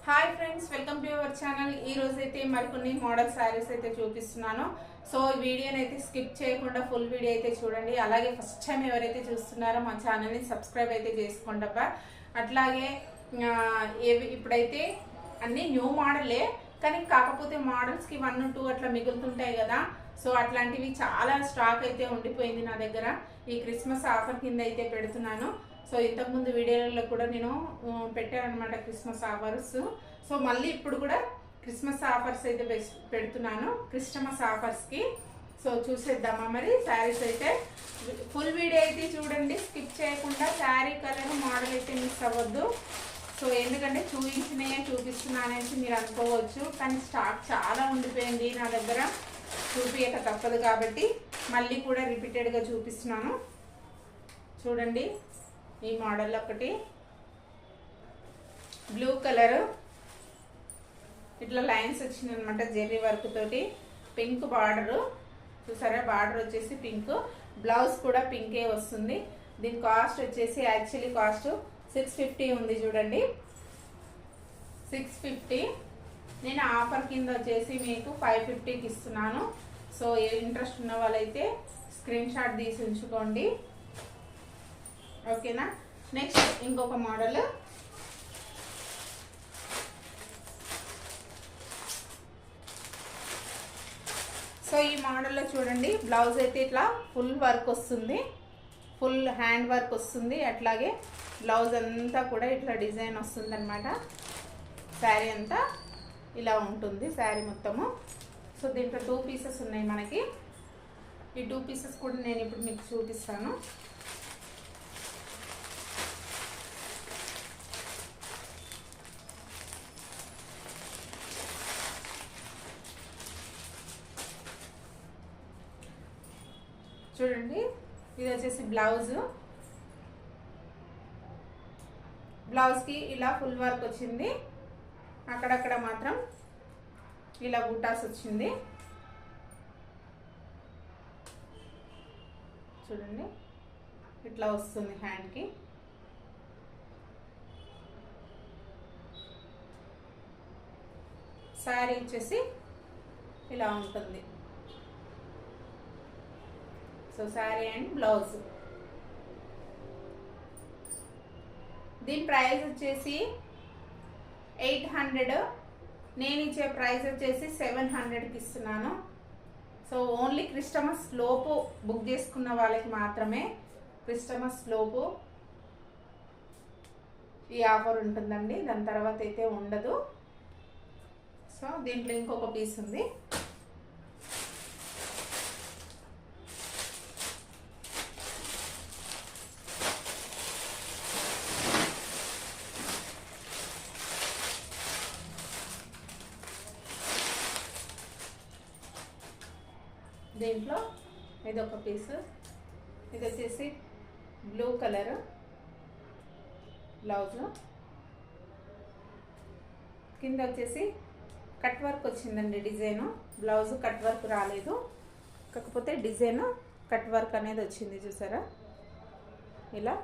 Hi friends, welcome to your channel. ఈ రోజు అయితే మరికొన్ని మోడల్ శారీస్ అయితే చూపిస్తున్నాను. సో ఈ వీడియోని అయితే స్కిప్ చేయకుండా ఫుల్ వీడియో అయితే చూడండి. అలాగే ఫస్ట్ టైం ఎవరైతే చూస్తున్నారో మా ఛానల్ని సబ్స్క్రైబ్ అయితే చేసుకోండి అబ్బా. అట్లాగే ఇప్పుడైతే అన్ని న్యూ మోడలే, కానీ కాకపోతే మోడల్స్కి 1, 2 అట్లా మిగులుతుంటాయి కదా. సో అట్లాంటివి చాలా స్టాక్ అయితే ఉండిపోయింది నా దగ్గర. ఈ క్రిస్మస్ ఆఫర్ కింద అయితే పెడుతున్నాను. సో ఇంతకుముందు వీడియోలలో కూడా నేను పెట్టాను అనమాట క్రిస్మస్ ఆఫర్స్. సో మళ్ళీ ఇప్పుడు కూడా క్రిస్మస్ ఆఫర్స్ అయితే పెడుతున్నాను, క్రిస్మస్ ఆఫర్స్కి. సో చూసేద్దామా మరి శారీస్ అయితే. ఫుల్ వీడియో అయితే చూడండి, స్కిప్ చేయకుండా. శారీ కలర్ మోడల్ అయితే మిస్ అవ్వద్దు. సో ఎందుకంటే చూపించినయే చూపిస్తున్నానని మీరు అనుకోవచ్చు, కానీ స్టాక్ చాలా ఉండిపోయింది నా దగ్గర, చూపించక తప్పదు కాబట్టి మళ్ళీ కూడా రిపీటెడ్గా చూపిస్తున్నాను. చూడండి, ఈ మోడల్ ఒకటి బ్లూ కలర్, ఇట్లా లైన్స్ వచ్చింది అనమాట జెర్రీ వర్క్ తోటి. పింక్ బార్డరు చూసారా, బార్డర్ వచ్చేసి పింక్, బ్లౌజ్ కూడా పింకే వస్తుంది. దీని కాస్ట్ వచ్చేసి యాక్చువల్లీ కాస్ట్ 650 ఉంది చూడండి, 650. నేను ఆఫర్ కింద వచ్చేసి మీకు 550కి ఇస్తున్నాను. సో ఇంట్రెస్ట్ ఉన్న వాళ్ళైతే స్క్రీన్ షాట్ తీసి ఉంచుకోండి, ఓకేనా. నెక్స్ట్ ఇంకొక మోడల్, సో ఈ మోడల్లో చూడండి, బ్లౌజ్ అయితే ఇట్లా ఫుల్ వర్క్ వస్తుంది, ఫుల్ హ్యాండ్ వర్క్ వస్తుంది. అట్లాగే బ్లౌజ్ అంతా కూడా ఇట్లా డిజైన్ వస్తుంది అనమాట. శారీ అంతా ఇలా ఉంటుంది, శారీ మొత్తము. సో దీంట్లో 2 పీసెస్ ఉన్నాయి మనకి. ఈ 2 పీసెస్ కూడా నేను ఇప్పుడు మీకు చూపిస్తాను. చూడండి, ఇది వచ్చేసి బ్లౌజ్కి ఇలా ఫుల్ వర్క్ వచ్చింది, అక్కడక్కడ మాత్రం ఇలా బూటాస్ వచ్చింది. చూడండి, ఇట్లా వస్తుంది హ్యాండ్కి. శారీ వచ్చేసి ఇలా ఉంటుంది. So sari and blouse. దీని ప్రైస్ వచ్చేసి 800, నేను ఇచ్చే ప్రైస్ వచ్చేసి 700కి ఇస్తున్నాను. సో ఓన్లీ క్రిస్టమస్ లోపు బుక్ చేసుకున్న వాళ్ళకి మాత్రమే, క్రిస్టమస్ లోపు ఈ ఆఫర్ ఉంటుందండి, దాని తర్వాత అయితే ఉండదు. సో దీంట్లో ఇంకొక పీస్ ఉంది. దీంట్లో ఇది ఒక పీసు, ఇది వచ్చేసి బ్లూ కలర్ బ్లౌజ్, కింద వచ్చేసి కట్ వర్క్ వచ్చిందండి డిజైను. బ్లౌజ్ కట్ వర్క్ రాలేదు, కాకపోతే డిజైన్ కట్ వర్క్ అనేది వచ్చింది. చూసారా, ఇలా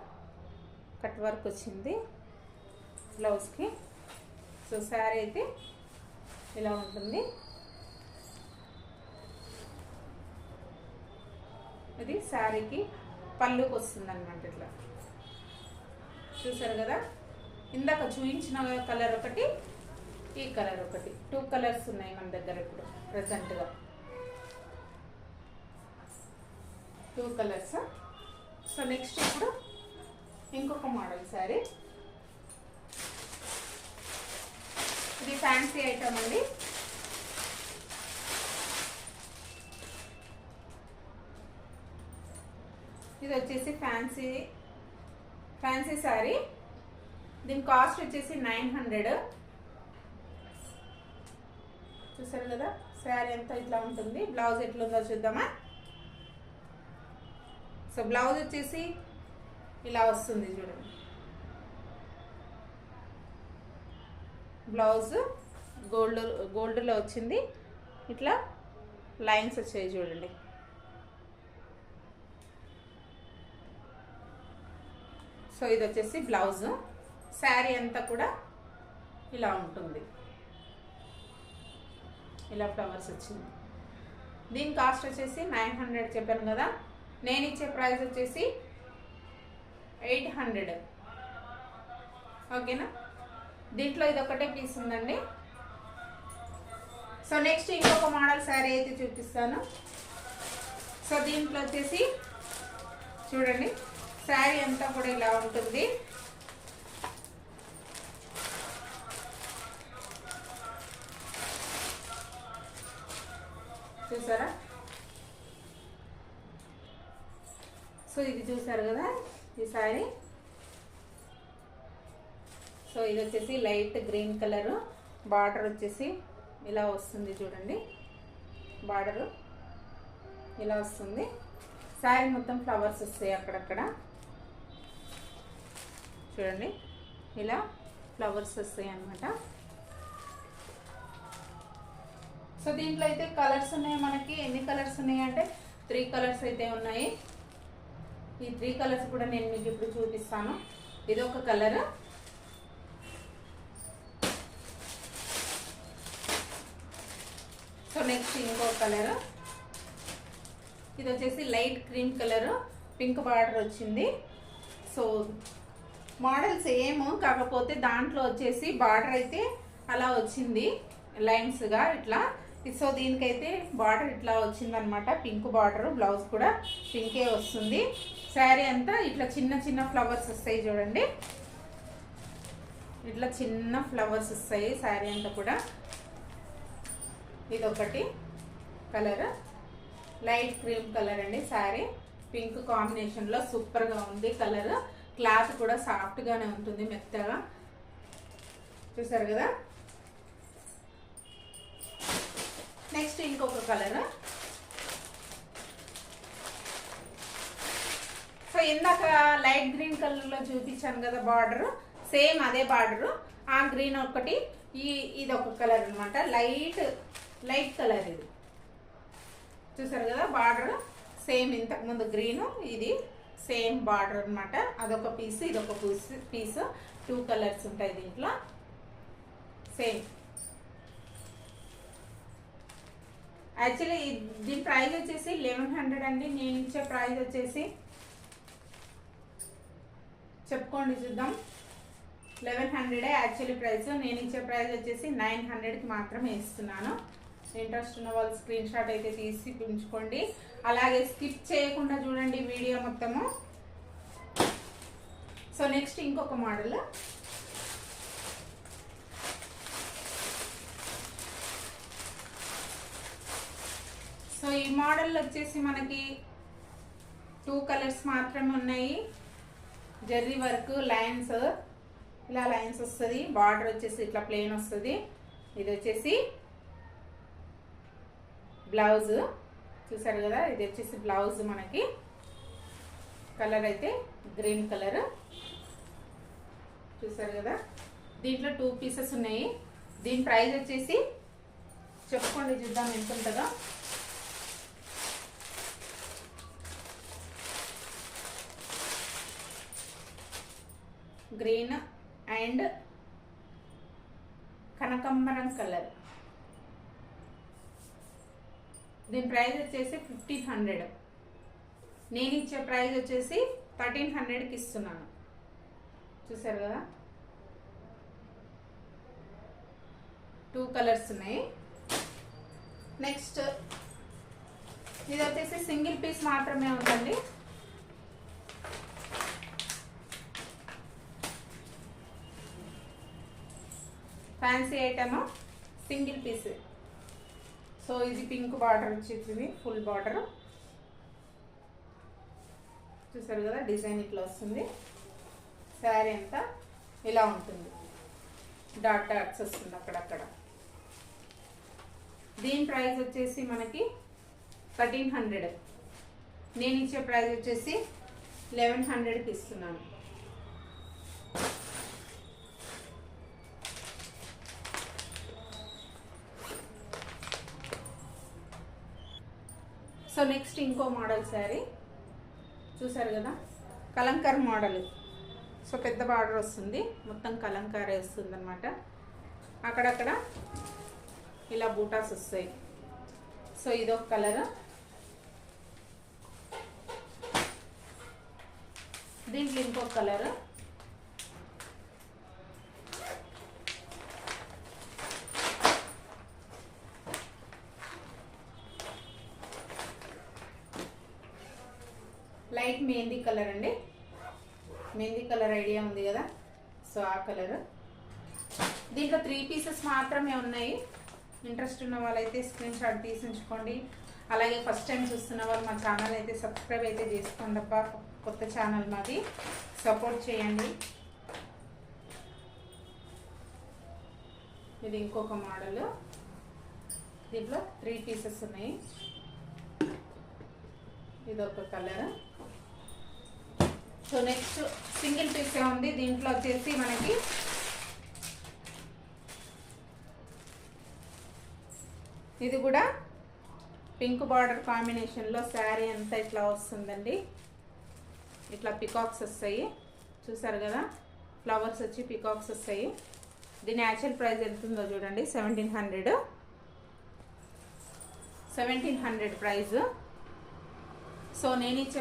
కట్ వర్క్ వచ్చింది బ్లౌజ్కి. సో శారీ అయితే ఇలా ఉంటుంది. ఇది శారీకి పళ్ళుకి వస్తుంది అనమాట. ఇట్లా చూసారు కదా, ఇందాక చూపించిన కలర్ ఒకటి, ఈ కలర్ ఒకటి, 2 కలర్స్ ఉన్నాయి మన దగ్గర ఇప్పుడు ప్రజెంట్గా, 2 కలర్స్. సో నెక్స్ట్ ఇప్పుడు ఇంకొక మోడల్ శారీ. ఇది ఫ్యాన్సీ ఐటమ్ అండి. ఇది వచ్చేసి ఫ్యాన్సీ శారీ. దీని కాస్ట్ వచ్చేసి 900. చూసారు కదా, శారీ అంతా ఇట్లా ఉంటుంది. బ్లౌజ్ ఎట్లుందో చూద్దామా. సో బ్లౌజ్ వచ్చేసి ఇలా వస్తుంది చూడండి. బ్లౌజ్ గోల్డ్లో వచ్చింది, ఇట్లా లైన్స్ వచ్చాయి చూడండి. సో ఇది వచ్చేసి బ్లౌజ్. శారీ అంతా కూడా ఇలా ఉంటుంది, ఇలా ఫ్లవర్స్ వచ్చింది. దీని కాస్ట్ వచ్చేసి 900 చెప్పాను కదా. నేను ఇచ్చే ప్రైస్ వచ్చేసి 800. ఓకేనా. దీంట్లో ఇది ఒకటే పీస్ ఉందండి. సో నెక్స్ట్ ఇంకొక మోడల్ శారీ అయితే చూపిస్తాను. సో దీంట్లో వచ్చేసి చూడండి, శారీ అంతా కూడా ఇలా ఉంటుంది. చూసారా. సో ఇది చూసారు కదా ఈ శారీ. సో ఇది వచ్చేసి లైట్ గ్రీన్ కలర్, బార్డర్ వచ్చేసి ఇలా వస్తుంది చూడండి. బార్డరు ఇలా వస్తుంది. శారీ మొత్తం ఫ్లవర్స్ వస్తాయి అక్కడక్కడ చూడండి, ఇలా ఫ్లవర్స్ వస్తాయి అన్నమాట. సో దీంట్లో అయితే కలర్స్ ఉన్నాయి మనకి. ఎన్ని కలర్స్ ఉన్నాయి అంటే 3 కలర్స్ అయితే ఉన్నాయి. ఈ 3 కలర్స్ కూడా నేను మీకు ఇప్పుడు చూపిస్తాను. ఇది ఒక కలర్, సో నెక్స్ట్ ఇంకో కలర్. ఇది వచ్చేసి light cream colour, pink border వచ్చింది. సో మోడల్ సేమ్, కాకపోతే దాంట్లో వచ్చేసి బార్డర్ అయితే అలా వచ్చింది లైన్స్గా ఇట్లా. సో దీనికైతే బార్డర్ ఇట్లా వచ్చింది అనమాట, పింక్ బార్డర్. బ్లౌజ్ కూడా పింకే వస్తుంది. శారీ అంతా ఇట్లా చిన్న చిన్న ఫ్లవర్స్ వస్తాయి చూడండి, ఇట్లా చిన్న ఫ్లవర్స్ వస్తాయి శారీ అంతా కూడా. ఇదొకటి కలర్, లైట్ క్రీమ్ కలర్ అండి. శారీ పింక్ కాంబినేషన్లో సూపర్గా ఉంది కలర్. క్లాత్ కూడా సాఫ్ట్గానే ఉంటుంది, మెత్తగా. చూసారు కదా. నెక్స్ట్ ఇంకొక కలర్. సో ఇందాక లైట్ గ్రీన్ కలర్లో చూపించాను కదా బార్డర్, సేమ్ అదే బార్డరు. ఆ గ్రీన్ ఒకటి, ఇది ఒక కలర్ అనమాట, లైట్ కలర్. ఇది చూసారు కదా బార్డర్ సేమ్, ఇంతకుముందు గ్రీను, ఇది సేమ్ బార్డర్ అనమాట. అదొక పీస్, ఇదొక పీస్. 2 కలర్స్ ఉంటాయి దీంట్లో సేమ్. యాక్చువల్లీ దీని ప్రైస్ వచ్చేసి 1100 అండి. నేను ఇచ్చే ప్రైస్ వచ్చేసి చెప్పుకోండి చూద్దాం. 1100 యాక్చువల్లీ ప్రైస్. నేను ఇచ్చే ప్రైస్ వచ్చేసి 900కి మాత్రమే ఇస్తున్నాను. ఇంట్రెస్ట్ ఉన్న వాళ్ళు స్క్రీన్ షాట్ అయితే తీసి ఉంచుకోండి. అలాగే స్కిప్ చేయకుండా చూడండి వీడియో మొత్తము. సో నెక్స్ట్ ఇంకొక మోడల్. సో ఈ మోడల్ వచ్చేసి మనకి 2 కలర్స్ మాత్రమే ఉన్నాయి. జెర్రీ వర్క్ లైన్స్, ఇలా లైన్స్ వస్తుంది. బార్డర్ వచ్చేసి ఇట్లా ప్లెయిన్ వస్తుంది. ఇది వచ్చేసి బ్లౌజ్, చూసారు కదా. ఇది వచ్చేసి బ్లౌజ్ మనకి. కలర్ అయితే గ్రీన్ కలర్, చూసారు కదా. దీంట్లో 2 పీసెస్ ఉన్నాయి. దీని ప్రైస్ వచ్చేసి చెప్పుకోండి చూద్దాం ఎంత ఉంటుందో. గ్రీన్ అండ్ కనకంబరం కలర్. దీని ప్రైస్ వచ్చేసి 1500. నేను ఇచ్చే ప్రైస్ వచ్చేసి 1300కి ఇస్తున్నాను. చూసారు కదా. 2 కలర్స్ ఉన్నాయి. నెక్స్ట్ ఇది వచ్చేసి సింగిల్ పీస్ మాత్రమే ఉందండి. Fancy item, single piece. So ఇది పింక్ బార్డర్ వచ్చేసింది, ఫుల్ బార్డర్. చూసారు కదా డిజైన్ ఇట్లా వస్తుంది. శారీ అంతా ఇలా ఉంటుంది, డాట్ డాట్స్ వస్తుంది అక్కడక్కడ. దీని ప్రైస్ వచ్చేసి మనకి 1300. నేను ఇచ్చే ప్రైస్ వచ్చేసి 1100కి ఇస్తున్నాను. సో నెక్స్ట్ ఇంకో మోడల్ శారీ చూసారు కదా, కలంకార్ మోడల్. సో పెద్ద బార్డర్ వస్తుంది, మొత్తం కలంకారీ వస్తుంది అనమాట. అక్కడక్కడ ఇలా బూటాస్ వస్తాయి. సో ఇదొక కలర్. దీంట్లో ఇంకొక కలర్. లైట్ మెహందీ కలర్ అండి. మెహందీ కలర్ ఐడియా ఉంది కదా, సో ఆ కలర్. దీంట్లో 3 పీసెస్ మాత్రమే ఉన్నాయి. ఇంట్రెస్ట్ ఉన్న వాళ్ళైతే స్క్రీన్ షాట్ తీసి ఉంచుకోండి. అలాగే ఫస్ట్ టైం చూస్తున్న వాళ్ళు మా ఛానల్ అయితే సబ్స్క్రైబ్ అయితే చేసుకోండి అబ్బా. కొత్త ఛానల్ మాది, సపోర్ట్ చేయండి. ఇది ఇంకొక మోడల్. దీంట్లో 3 పీసెస్ ఉన్నాయి. ఇదొక కలర్. సో నెక్స్ట్ సింగిల్ పీసే ఉంది. దీంట్లో వచ్చేసి మనకి ఇది కూడా పింక్ బార్డర్ కాంబినేషన్లో శారీ అంతా ఇట్లా వస్తుందండి. ఇట్లా పికాక్స్ వస్తాయి, చూసారు కదా, ఫ్లవర్స్ వచ్చి పికాక్స్ వస్తాయి. దీని యాక్చువల్ ప్రైస్ ఎంత ఉందో చూడండి, 1700 ప్రైస్. సో నేను ఇచ్చే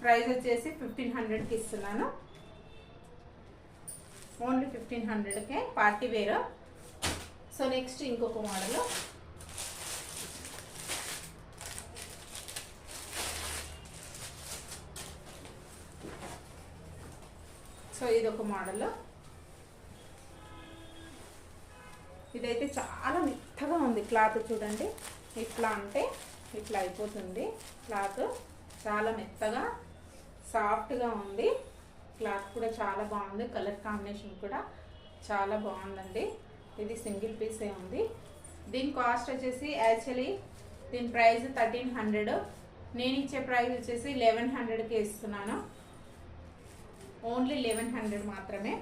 ప్రైస్ వచ్చేసి 1500కి ఇస్తున్నాను. ఓన్లీ 1500కే పార్టీ వేర్. సో నెక్స్ట్ ఇంకొక మోడల్. సో ఇదొక మోడల్. ఇదైతే చాలా మెత్తగా ఉంది క్లాత్, చూడండి. ఇట్లా అంటే ఇట్లా అయిపోతుంది క్లాత్. చాలా మెత్తగా సాఫ్ట్గా ఉంది క్లాత్, కూడా చాలా బాగుంది. కలర్ కాంబినేషన్ కూడా చాలా బాగుందండి. ఇది సింగిల్ పీసే ఉంది. దీని కాస్ట్ వచ్చేసి యాక్చువల్లీ దీని ప్రైస్ 1300. నేను ఇచ్చే ప్రైస్ వచ్చేసి 1100కి ఇస్తున్నాను. ఓన్లీ 1100 మాత్రమే.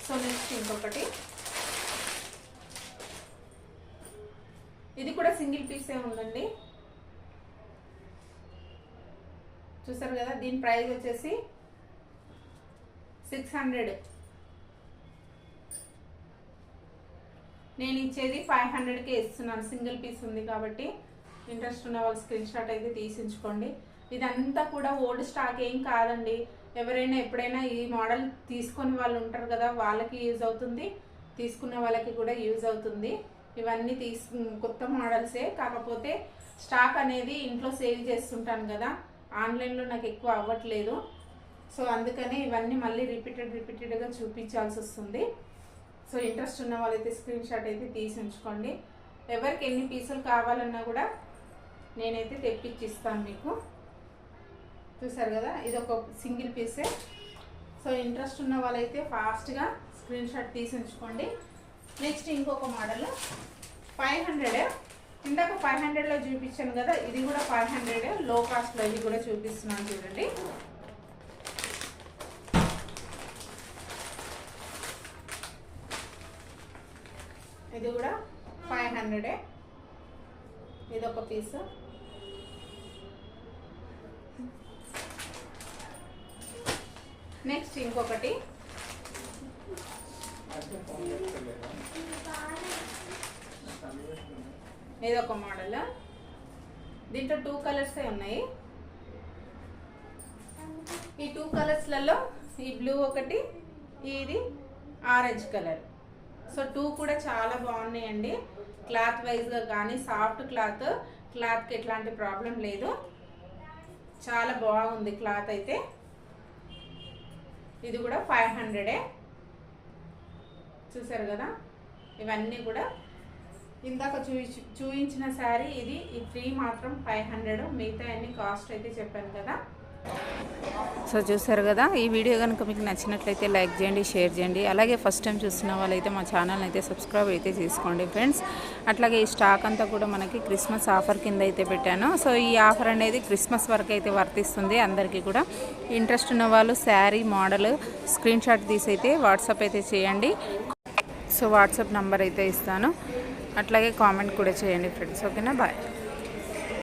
సో నెక్స్ట్ ఇంకొకటి. ఇది కూడా సింగిల్ పీసే ఉందండి, చూసారు కదా. దీని ప్రైస్ వచ్చేసి 600. నేను ఇచ్చేది 500కే ఇస్తున్నాను. సింగిల్ పీస్ ఉంది కాబట్టి ఇంట్రెస్ట్ ఉన్న వాళ్ళు స్క్రీన్ షాట్ అయితే తీసించుకోండి. ఇదంతా కూడా ఓల్డ్ స్టాక్ ఏం కాదండి. ఎవరైనా ఎప్పుడైనా ఈ మోడల్ తీసుకునే వాళ్ళు ఉంటారు కదా, వాళ్ళకి యూజ్ అవుతుంది, తీసుకున్న వాళ్ళకి కూడా యూజ్ అవుతుంది. ఇవన్నీ కొత్త మోడల్సే, కాకపోతే స్టాక్ అనేది ఇంట్లో సేల్ చేస్తుంటాను కదా, ఆన్లైన్లో నాకు ఎక్కువ అవ్వట్లేదు. సో అందుకనే ఇవన్నీ మళ్ళీ రిపీటెడ్గా చూపించాల్సి వస్తుంది. సో ఇంట్రెస్ట్ ఉన్న వాళ్ళైతే స్క్రీన్ షాట్ అయితే తీసి ఉంచుకోండి. ఎవరికి ఎన్ని పీసులు కావాలన్నా కూడా నేనైతే తెప్పించి ఇస్తాను మీకు. చూసారు కదా, ఇది ఒక సింగిల్ పీసే. సో ఇంట్రెస్ట్ ఉన్న వాళ్ళైతే ఫాస్ట్గా స్క్రీన్ షాట్ తీసి ఉంచుకోండి. నెక్స్ట్ ఇంకొక మోడల్ 500. ఇందాక 500లో చూపించాను కదా, ఇది కూడా 500 లో కాస్ట్లో ఇది కూడా చూపిస్తున్నాను చూడండి. ఇది కూడా 500. ఇదొక పీసు. నెక్స్ట్ ఇంకొకటి. ఇదొక మోడల్. దీంట్లో 2 కలర్సే ఉన్నాయి. ఈ 2 కలర్స్లలో ఈ బ్లూ ఒకటి, ఇది ఆరెంజ్ కలర్. సో 2 కూడా చాలా బాగున్నాయండి. క్లాత్ వైజ్గా కానీ సాఫ్ట్ క్లాత్కి ఎట్లాంటి ప్రాబ్లం లేదు, చాలా బాగుంది క్లాత్ అయితే. ఇది కూడా 500. చూసారు కదా, ఇవన్నీ కూడా ఇందాక చూపించిన శారీ ఇది. ఈ 3 మాత్రం 500, మిగతా అన్ని కాస్ట్ అయితే చెప్పాను కదా. సో చూసారు కదా, ఈ వీడియో కనుక మీకు నచ్చినట్లయితే లైక్ చేయండి, షేర్ చేయండి. అలాగే ఫస్ట్ టైం చూస్తున్న వాళ్ళైతే మా ఛానల్ అయితే సబ్స్క్రైబ్ అయితే చేసుకోండి ఫ్రెండ్స్. అట్లాగే ఈ స్టాక్ అంతా కూడా మనకి క్రిస్మస్ ఆఫర్ కింద అయితే పెట్టాను. సో ఈ ఆఫర్ అనేది క్రిస్మస్ వరకు అయితే వర్తిస్తుంది అందరికీ కూడా. ఇంట్రెస్ట్ ఉన్న వాళ్ళు శారీ మోడల్ స్క్రీన్ షాట్ తీసి అయితే వాట్సాప్ అయితే చేయండి. సో వాట్సాప్ నంబర్ అయితే ఇస్తాను, అట్లాగే కామెంట్ కూడా చేయండి ఫ్రెండ్స్. ఓకేనా, బాయ్.